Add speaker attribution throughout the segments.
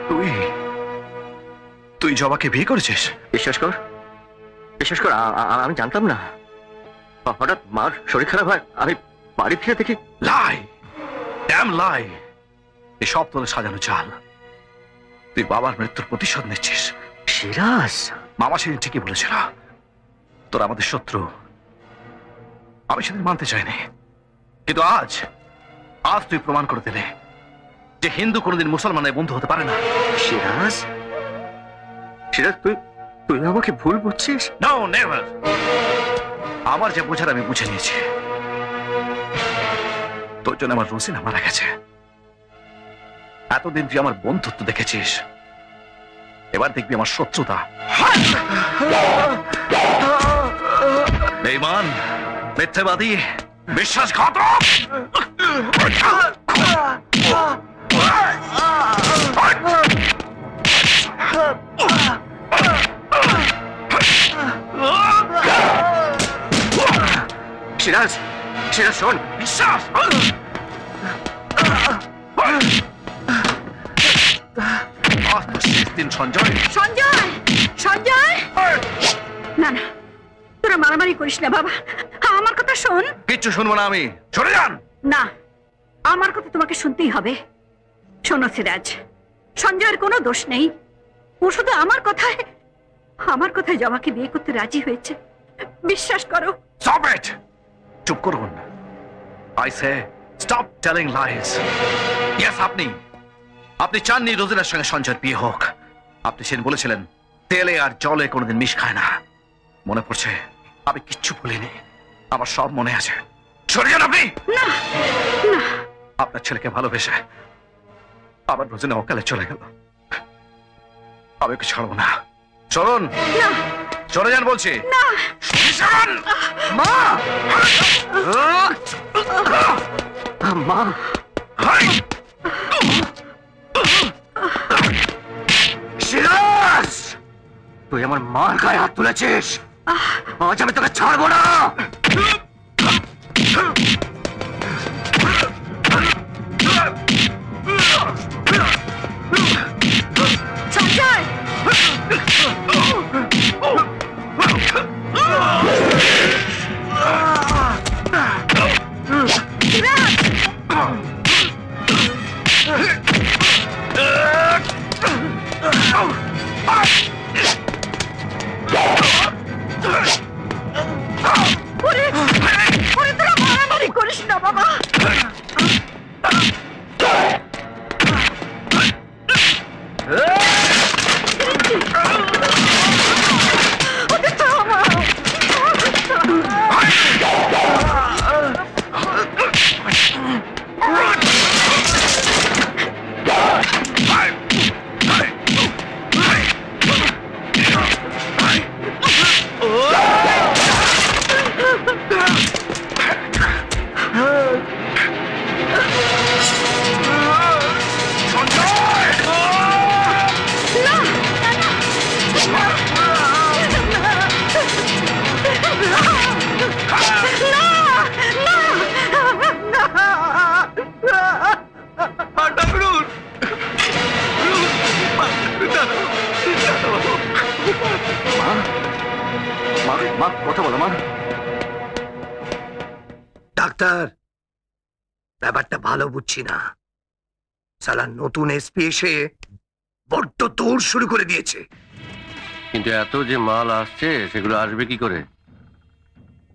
Speaker 1: তুই তুই জবাকে বিয়ে করেছিস?
Speaker 2: বিশ্বাস কর, বিশ্বাস কর, আমি জানতাম না। হঠাৎ মার শরীর খারাপ হয়, আমি বাড়ি ফিরে দেখি।
Speaker 1: লাই, ড্যাম লাই। এসব তোদের সাজানো চাল। তুই বাবার মৃত্যুর প্রতিশোধ নিচ্ছিস।
Speaker 2: সিরাজ,
Speaker 1: মামা সেদিন ঠিকই বলেছিল তোরা আমাদের শত্রু। আমি সেদিন মানতে চাইনি, কিন্তু আজ আজ তুই প্রমাণ করে দিলে যে হিন্দু কোনোদিন মুসলমানের বন্ধু হতে পারে না।
Speaker 2: সিরাজ, সিরাজ, তুই তুই আমাকে ভুল বুঝছিস?
Speaker 1: No, never. আমার যে বোঝার আমি বুঝে নিয়েছি। তোর জন্য আমার রোজিনা মারা গেছে। এতদিন তুই আমার বন্ধুত্ব দেখেছিস, এবার দেখবি আমার শত্রুতা। বেঈমান, মিথ্যাবাদী, বিশ্বাসঘাতক।
Speaker 2: সিরাজ, সিরাজ শোন।
Speaker 1: বিশ্বাস আজ তো শেষ দিন। সঞ্জয়,
Speaker 3: সঞ্জয়, সঞ্জয়, না না, তোরা মারামারি করিস না বাবা। আমার কথা শোন।
Speaker 1: কিচ্ছু শুনবো না আমি। সরে যান।
Speaker 3: না, আমার কথা তোমাকে শুনতেই হবে। শোনো সিরাজ, সঞ্জয়ের কোনো দোষ নেই। ও শুধু আমার কথায় জবাকে বিয়ে করতে রাজি হয়েছে। বিশ্বাস করো।
Speaker 1: Stop it! চুপ করুন। I say stop telling lies. Yes, আপনি চাননি রোজিনার সঙ্গে সঞ্জয়ের বিয়ে হোক। আপনি সেদিন বলেছিলেন তেলে আর জলে কোনোদিন মিশ খায় না। মনে পড়ছে? আমি কিচ্ছু ভুলিনি, আমার সব মনে আছে। সরে যান আপনি।
Speaker 3: না না,
Speaker 1: আপনার ছেলেকে ভালোবেসে আবার রোজিনা অকালে চলে গেল। আমি ওকে ছাড়বো না। চলুন, চলে যান বলছি।
Speaker 3: না,
Speaker 2: মা, মা, সিরাজ, তুই আমার মার গায়ে হাত তুলেছিস। আজ আমি তোকে ছাড়বো না।
Speaker 3: সঞ্জয়, তোরা মারামারি করিস না বাবা।
Speaker 2: কথা বলো মা।
Speaker 4: ডাক্তার, ব্যাপারটা ভালো বুঝছি না। সালা নতুন এসপি এসে বড্ড দৌড় শুরু করে দিয়েছে।
Speaker 5: কিন্তু এত যে মাল আসছে সেগুলো আসবে কি করে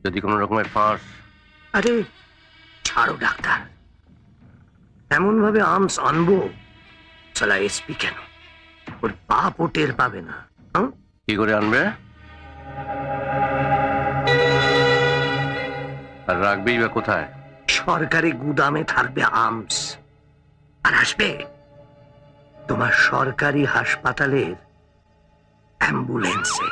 Speaker 5: যদি কোনো রকমের ফাঁস?
Speaker 4: আরে ছাড়ো ডাক্তার, এমন ভাবে আর্মস আনবো সালা এসপি কেন ওর বাপও টের পাবে না।
Speaker 5: কি করে আনবে? আর রাখবেই বা কোথায়?
Speaker 4: সরকারি গুদামে থাকবে আর্মস, আর আসবে তোমার সরকারি হাসপাতালের অ্যাম্বুলেন্সে।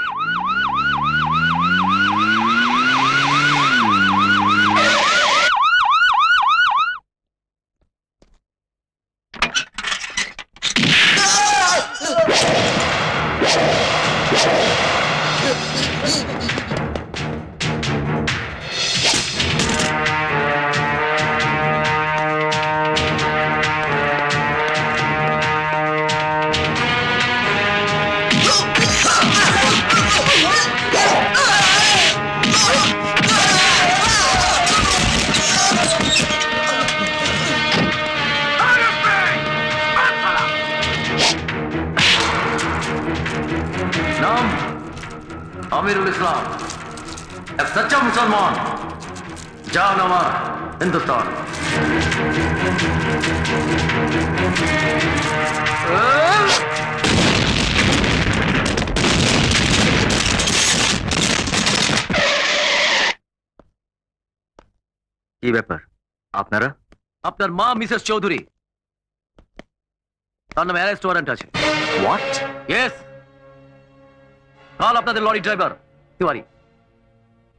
Speaker 5: আমিরুল ইসলাম এক সচ্চা মুসলমান, জান আমার হিন্দুস্তান।
Speaker 2: কি ব্যাপার আপনারা?
Speaker 5: আপনার মা মিসেস চৌধুরী, তার নামে অ্যারেস্ট ওয়ারেন্ট আছে।
Speaker 2: হোয়াট?
Speaker 5: ইয়েস, কাল আপনাদের লরি ড্রাইভার তিওয়ারি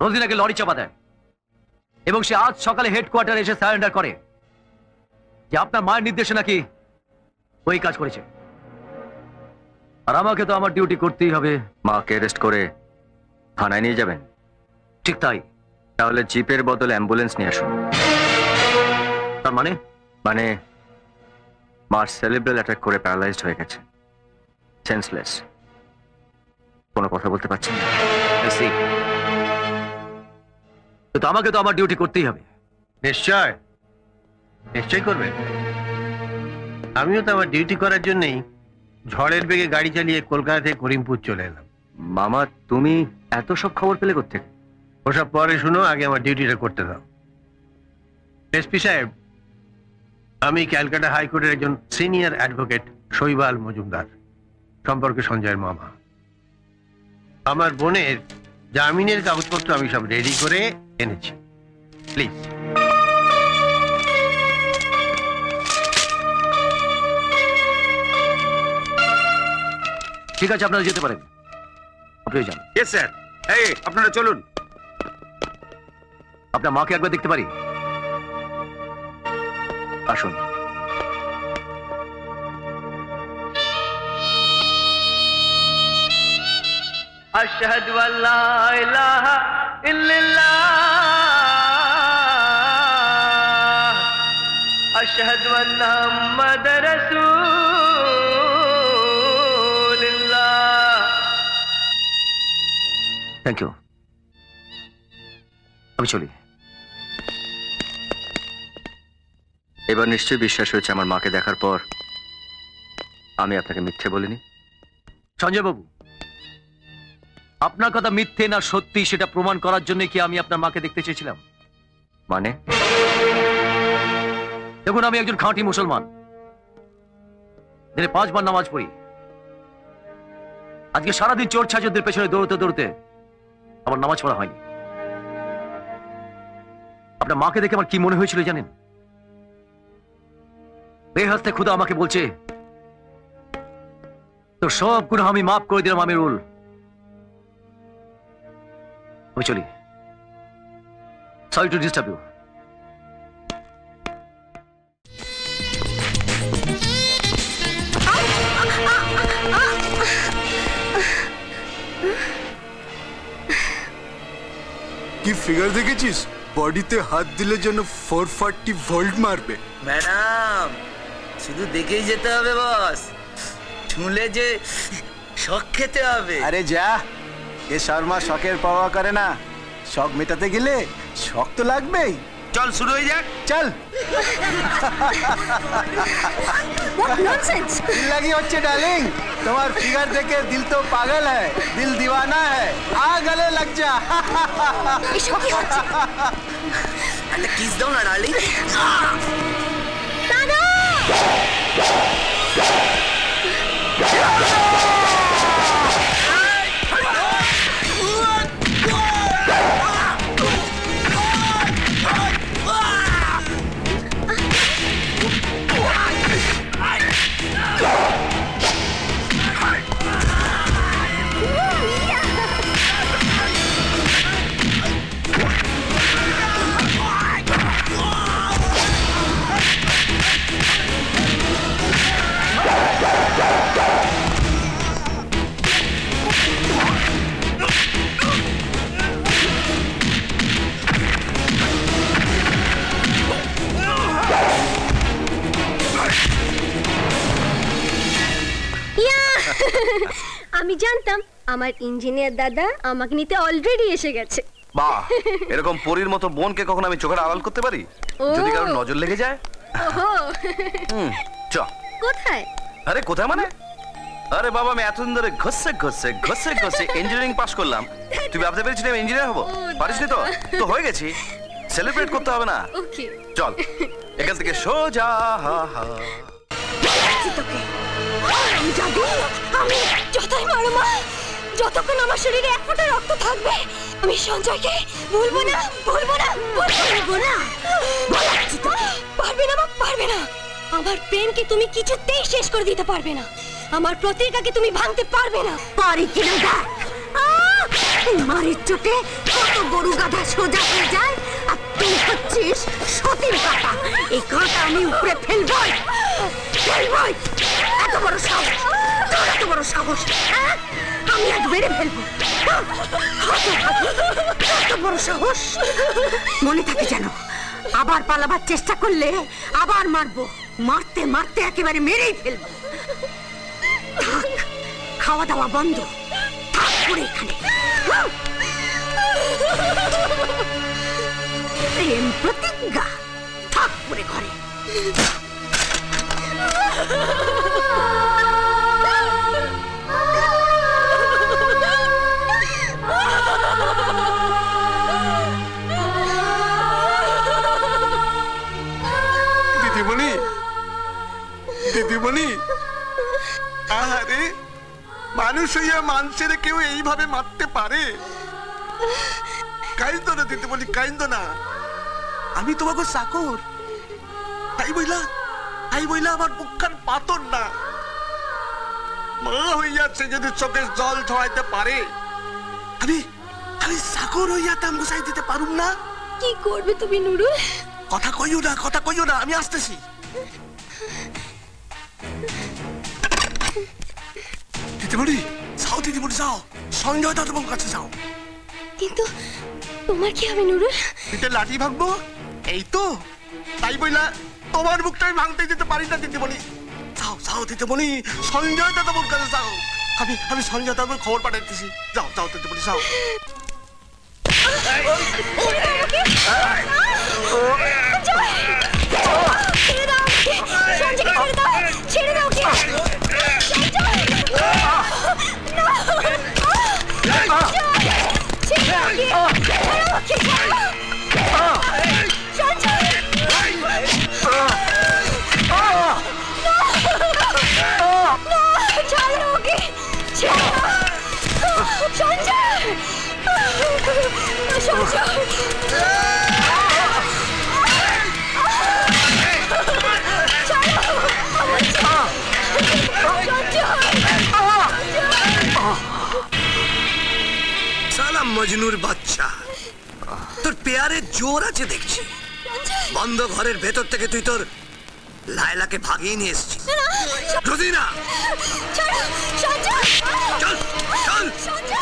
Speaker 5: রোজিনাকে লরি চাপা দেয় এবং সে আজ সকালে হেডকোয়ার্টারে এসে সারেন্ডার করে যে আপনার মায়ের নির্দেশে নাকি ওই কাজ করেছে। আর আমাকে তো আমার ডিউটি করতেই হবে।
Speaker 2: মাকে অ্যারেস্ট করে থানায় নিয়ে যাবেন?
Speaker 5: ঠিক তাই।
Speaker 2: তাহলে জিপের বদলে অ্যাম্বুলেন্স নিয়ে আসুন।
Speaker 5: তার মানে?
Speaker 2: মানে মার সেরিব্রাল অ্যাটাক করে প্যারালাইজড হয়ে গেছে, সেন্সলেস, কোনো কথা বলতে পারছেন না।
Speaker 5: তো আমাকে তো আমার ডিউটি করতেই হবে।
Speaker 6: নিশ্চয় নিশ্চয় করবে। আমিও তো আমার ডিউটি করার জন্যই ঝড়ের বেগে গাড়ি চালিয়ে কলকাতা থেকে করিমপুর চলে এলাম।
Speaker 2: মামা, তুমি এত সব খবর পেলে কোত্থেকে?
Speaker 6: ওসব পরে শুনো, আগে আমার ডিউটিটা করতে দাও। এসপি সাহেব, আমি ক্যালকাটা হাইকোর্টের একজন সিনিয়র অ্যাডভোকেট শৈবাল মজুমদার, সম্পর্কে সঞ্জয়ের মামা। আমার বোনের জামিনের কাগজপত্র আমি সব রেডি করে এনেছি। প্লিজ।
Speaker 5: ঠিক আছে, আপনারা যেতে পারেন। আপনি যান।
Speaker 7: Yes sir. এই আপনারা চলুন।
Speaker 5: আপনার মাকে একবার দেখতে পারি?
Speaker 2: আসুন।
Speaker 8: আশহাদু আল্লা ইলাহা ইল্লাল্লাহ আশহাদু আন্না মুহাম্মাদার রাসূলুল্লাহ।
Speaker 5: Thank you. আমি চলি।
Speaker 2: এবার নিশ্চয়ই বিশ্বাস হয়েছে আমার মাকে দেখার পর আমি আপনাকে মিথ্যে বলিনি।
Speaker 5: সঞ্জয় বাবু, আপনার কথা মিথ্যে না সত্যি সেটা প্রমাণ করার জন্য কি আমি আপনার মাকে দেখতে চেয়েছিলাম।
Speaker 2: মানে?
Speaker 5: দেখুন, আমি একজন খাঁটি মুসলমান, দিনে 5 বার নামাজ পড়ি। আজকে সারাদিন চোর ছাচরদের পেছনে দৌড়তে দৌড়তে আমার নামাজ পড়া হয়নি। আপনার মাকে দেখে আমার কি মনে হয়েছিল জানেন? বেহেশতে খুদা আমাকে বলছে, তো সব গুনাহ আমি মাফ করে দিলাম আমিরুল। আমি চলি। Sorry to disturb you.
Speaker 9: কি ফিগার দেখেছিস? বডিতে হাত দিলে যেন 440 ভোল্ট মারবে।
Speaker 10: ম্যাডাম, শুধু দেখেই যেতে হবে বস, ছুঁলে যে শখ খেতে হবে।
Speaker 9: আরে যা, এ শর্মা শখের পাওয়া করে না। শখ মেটাতে গেলে শখ তো লাগবেই।
Speaker 10: চল শুরু হয়ে যাক।
Speaker 9: চল।
Speaker 3: What nonsense!
Speaker 9: দিল লাগি হচ্ছে ডার্লিং, তোমার ফিগার দেখে দিল তো পাগল হ্যায়, দিল দিওয়ানা হ্যায়। আ গলে লাগ যা।
Speaker 3: এসব কি হচ্ছে?
Speaker 10: একটা কিস দাও না ডার্লিং।
Speaker 3: দাদা!
Speaker 11: আমি জানতাম আমার ইঞ্জিনিয়ার দাদা আমাকে নিতে অলরেডি এসে গেছে।
Speaker 1: বাহ, এরকম পরীর মতো বোনকে কখন আমি চোখের আড়াল করতে পারি? যদি কারো নজর লেগে যায়।
Speaker 11: ওহো,
Speaker 1: চ।
Speaker 11: কোথায়?
Speaker 1: আরে কোথায় মানে? আরে বাবা আমি এতদিন ধরে ঘষে ইঞ্জিনিয়ারিং পাস করলাম। তুই ভাবতে পেরেছিস আমি ইঞ্জিনিয়ার হবো? পারিসনি তো? তো হয়ে গেছি, সেলিব্রেট করতে হবে না? চল এখান থেকে সোজা।
Speaker 11: আমি যতই মারো মা, যতক্ষণ আমার শরীরে এক ফোঁটা রক্ত থাকবে আমি সঞ্জয়কে বলবো না। পারবে না মা, পারবে না। আমার প্রেমকে তুমি কিছুতেই শেষ করে দিতে পারবে না। আমার প্রতিজ্ঞাকে তুমি ভাঙতে পারবে না।
Speaker 3: পারি কিনা দেখ। মারির চোটে কত গরু গাধা সোজা হয়ে যায়, আর তুই হচ্ছিস সতীর কাঁটা। এই কাঁটা আমি উপরে ফেলবই। এত বড় সাহস, তোর এত বড় সাহস, আমি আজ মেরে ফেলবো। এত বড় সাহস, মনে থাকে যেন। আবার পালাবার চেষ্টা করলে আবার মারবো। মারতে মারতে একেবারে মেরেই ফেলবো। খাওয়া দাওয়া বন্ধ, থাক পড়ে এখানে। প্রেম প্রতিজ্ঞা, থাক পড়ে ঘরে।
Speaker 9: দিদিমণি, আরে মানুষ হইয়া মানুষের কেউ এইভাবে মারতে পারে? কাইন্দো না দিদিমণি, কাইন্দো না। আমি তোমাকে চাকর, তাই বইলা আমার বুকখান পাতর না। মা হইয়াছে যদি চোখের জল ঝরাইতে পারে, আমি চাকর হইয়া তাম গুছাই দিতে পারুম না?
Speaker 11: কি করবে তুমি নুরুল?
Speaker 9: কথা কইও না, আমি আসতেছি। দিদিমণি যাও, সঞ্জয় দাদার কাছে যাও।
Speaker 11: কিন্তু তোমার কি হবে নুরুল?
Speaker 9: পিঠে লাঠি ভাঙবো, এই তো। তাই বইলা তোমার মুখটা আমি ভাঙতে দিতে পারি না দিদিমণি। যাও দিদিমণি, সঞ্জয় দাদার কাছে যাও। আমি সঞ্জয় দাদার খবর পাঠাইতেছি। যাও দিদিমণি, যাও।
Speaker 11: ছেড়ে দাও।
Speaker 4: সালা মজনুর বাচ্চা, তোর পেয়ারের জোর আছে দেখছি। বন্ধ ঘরের ভেতর থেকে তুই তোর লায়লাকে ভাগিয়ে নিয়ে এসেছিস। রোজিনা,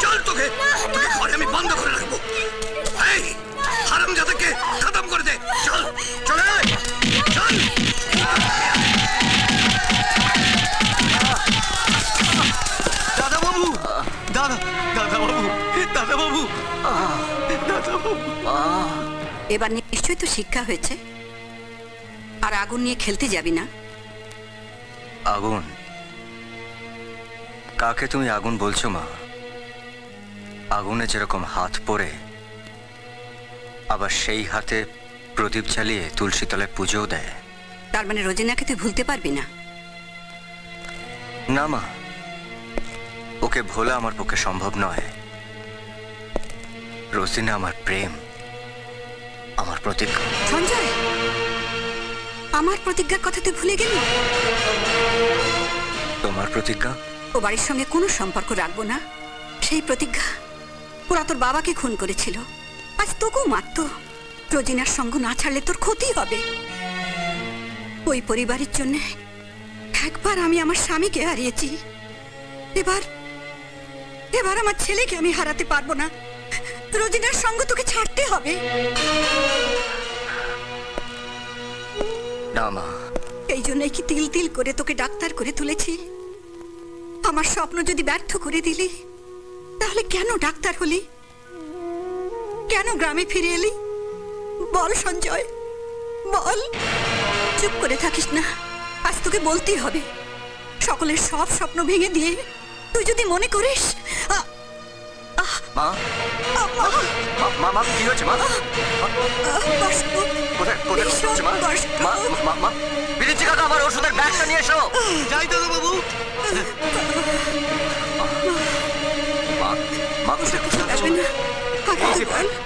Speaker 4: চল তোকে ঘরে আমি বন্ধ করে রাখবো। এই হারামজাদাকে খতম করে দে। চল।
Speaker 9: দাদাবাবু,
Speaker 3: এবার নিশ্চয়ই তো শিক্ষা হয়েছে। আর আগুন নিয়ে খেলতে যাবি না।
Speaker 2: আগুন? কাকে তুমি আগুন বলছো মা? আগুনে যেরকম হাত পড়ে, আবার সেই হাতে প্রদীপ জ্বালিয়ে তুলসী তলায় পুজোও দেয়।
Speaker 3: তার মানে রোজিনাকে তুই ভুলতে পারবি না?
Speaker 2: না মা, ওকে ভোলা আমার পক্ষে সম্ভব নয়। রোজিনা আমার প্রেম, আমার প্রতিজ্ঞা।
Speaker 3: সঞ্জয়, আমার প্রতিজ্ঞার কথা তুই ভুলে গেলি?
Speaker 2: তোমার প্রতিজ্ঞা?
Speaker 3: ও বাড়ির সঙ্গে কোনো সম্পর্ক রাখবো না, সেই প্রতিজ্ঞা। ওরা তোর বাবাকে খুন করেছিল, আজ তোকেও মারত। রোজিনার সঙ্গ না ছাড়লে তোর ক্ষতি হবে। ওই পরিবারের জন্য একবার আমি আমার স্বামীকে হারিয়েছি, এবার আমার ছেলেকে আমি হারাতে পারবো না। রোজিনার সঙ্গ তোকে ছাড়তে হবে।
Speaker 2: না মা,
Speaker 3: এই জন্যই কি তিল তিল করে তোকে ডাক্তার করে তুলেছি। আমার স্বপ্ন যদি ব্যর্থ করে দিলি, তাহলে কেন ডাক্তার হলি? কেন গ্রামে ফিরে এলি? বল সঞ্জয়, বল। চুপ করে থাকিস না, আজ তোকে বলতেই হবে। সকলের সব স্বপ্ন ভেঙে দিয়ে তুই যদি মনে করিস
Speaker 2: মা মা মা কি হচ্ছে মা কোথায় হচ্ছে মা মা মা বিরিঞ্চি কাকা আমার ওষুধের ব্যাগটা নিয়ে এসো।
Speaker 4: যাই দাদা বাবু।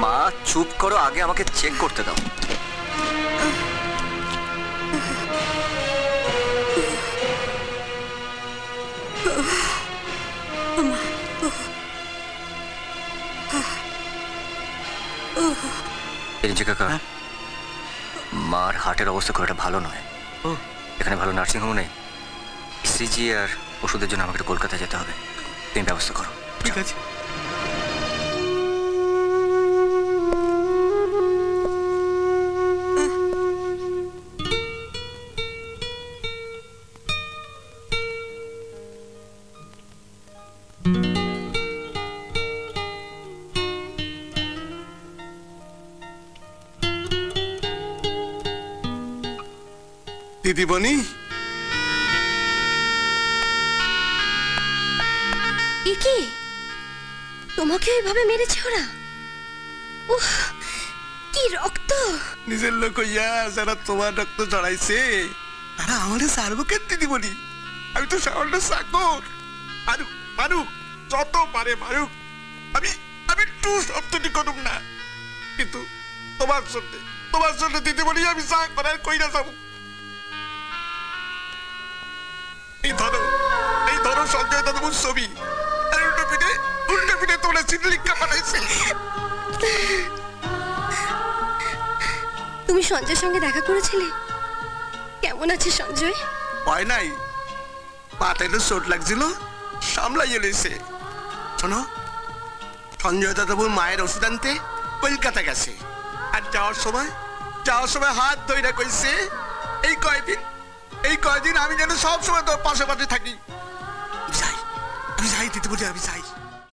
Speaker 2: মা চুপ করো, আগে আমাকে চেক করতে দাও। কাকা, মার হার্টের অবস্থা খুব একটা ভালো নয়। এখানে ভালো নার্সিংহোম নেই। সিজি আর ওষুধের জন্য আমাকে কলকাতা যেতে হবে, তুমি ব্যবস্থা করো।
Speaker 4: ঠিক আছে। দিদিমণি,
Speaker 11: কি তোমাকে এইভাবে মেরেছে ওরা? উফ, কি রক্ত!
Speaker 4: নিজের লোক হইয়া যারা তোমার রক্ত চড়াইছে তারা আমাদের সারবো কেন দিদিমণি? আমি তো সামান্য চাকর। মারুক মারুক, যত পারে মারুক, আমি আমি টু শব্দটি করুম না। কিন্তু তোমার জন্য দিদিমণি আমি চা করার কইরা যাবো। এই ধরো সঞ্জয় দাদুর ছবি, উল্টো পিঠে তোমরা চিঠি পাঠাইছে।
Speaker 11: তুমি সঞ্জয়ের সঙ্গে দেখা করেছিলে? কেমন আছে সঞ্জয়?
Speaker 4: ভয় নাই, মাথায় একটু চোট লাগছিল, সামলাইয়ে লইছে। শোনো, সঞ্জয় দাদুর মায়ের ওষুধ আনতে কলকাতা গেছে, আর যাওয়ার সময় হাত ধইরা কইছে এই কয়দিন আমি যেন সব সময় তোর পাশাপাশি থাকি। আমি যাই দিতে বলি, আমি যাই।